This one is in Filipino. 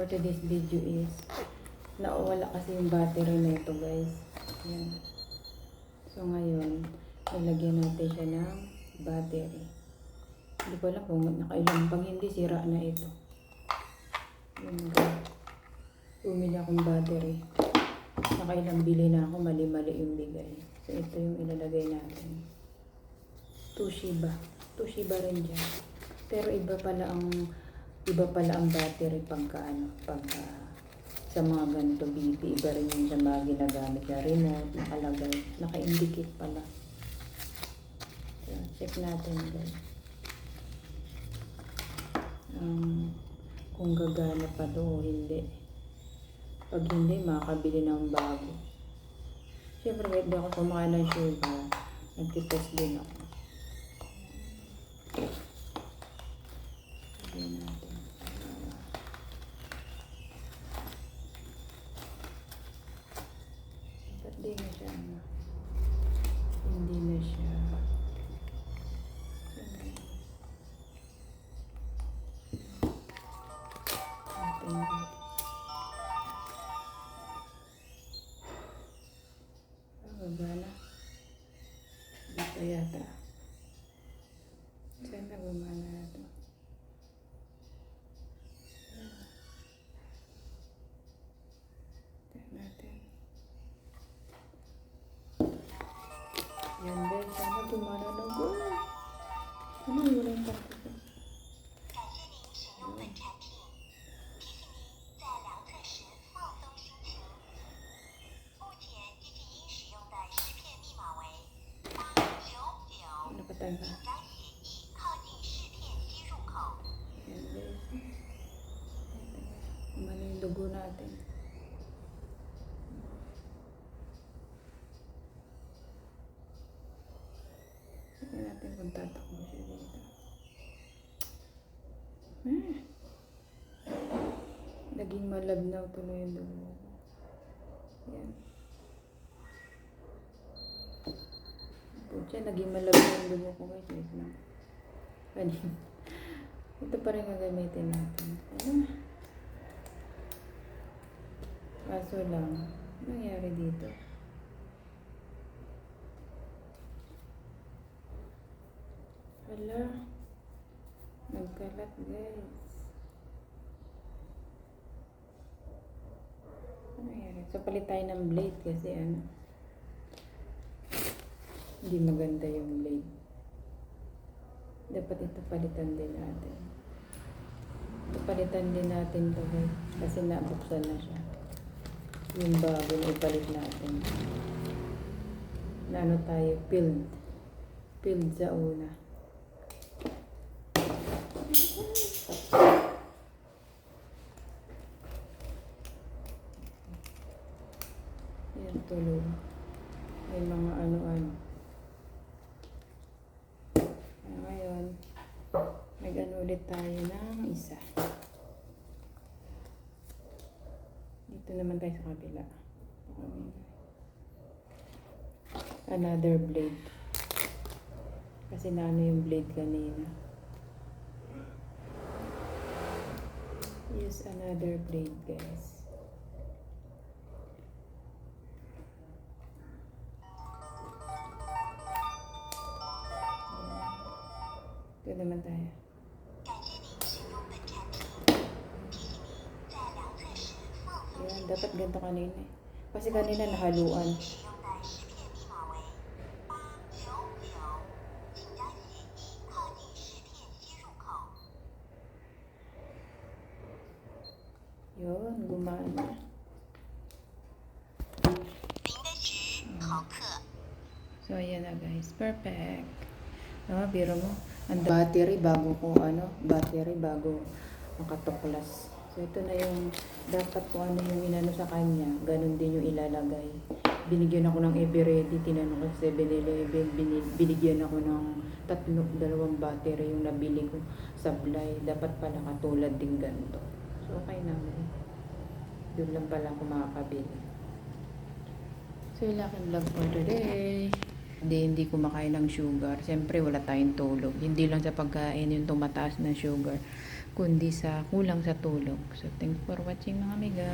for today's video is nawala kasi yung battery na ito, guys. Yan. So ngayon, ilagyan natin siya ng battery. Hindi ko alam kung nakailang pang hindi sira na ito. Yan, guys. Bumili akong battery. Nakailang bili na ako, mali-mali yung bigay. So ito yung ilalagay natin. Toshiba. Toshiba rin dyan. Pero iba pala ang battery pagka sa mga ganito BP. Iba rin yung sa mga ginagamit na remote, nakalagay, naka-indicate pala. So, check natin guys. Kung gagana pa to o hindi. Pag hindi, makakabili ng bago. Siyempre, kahit di ako kumakain ng sugar, nagtitest din ako. Lagyan natin. Ba't di na siya? Hindi na siya. Gumana. Dito yata. Sana gumana na ito. Tignan natin. Yan guys. Sana gumana na ito. Ano wala yung takot? Nakatanga. Yan guys. Gumana yung dugo natin. Tignan natin kung tatakbo siya dito. Naging malabnaw tuloy yung dugo. Yan. Pucha, naging malabnaw yung dugo ko guys. Wait lang. Ito pa rin gagamitin natin. Ano? Kaso lang, ano nangyari dito? Hala. Nagkalat guys. Ano nangyari? So palit tayo ng blade kasi hindi maganda yung blade. Dapat ito palitan din natin. Ito palitan din natin to guys. Kasi nabuksan na siya. Yung bago na ipalit natin. Na ano tayo? Filled. Filled sa una. Yan tuloy. May mga ano-ano. Ngayon, mag-ano ulit tayo ng isa. Dito naman tayo sa kabila. Another blade. Kasi naano yung blade kanina. Use another blade guys. Ito naman tayo. Yan, dapat ganito kanina eh. Kasi kanina nahaluan. Yun, gumana. So, ayan na guys. Perfect. Biro mo. Ang battery bago makatuklas. So, ito na yung dapat kung ano yung inano sa kanya. Ganun din yung ilalagay. Binigyan ako ng Eveready. Tinanong ko sa 7-Eleven. Binigyan ako ng 2 battery yung nabili ko. Sablay. Dapat pala katulad din ganito. So, okay naman. Doon lang pala ako makakabili. So, yun lang ang vlog for today. Hindi kumakain ng sugar. Siyempre, wala tayong tulog. Hindi lang sa pagkain yung tumataas na sugar. kundi sa kulang sa tulog. So, thanks for watching mga amiga.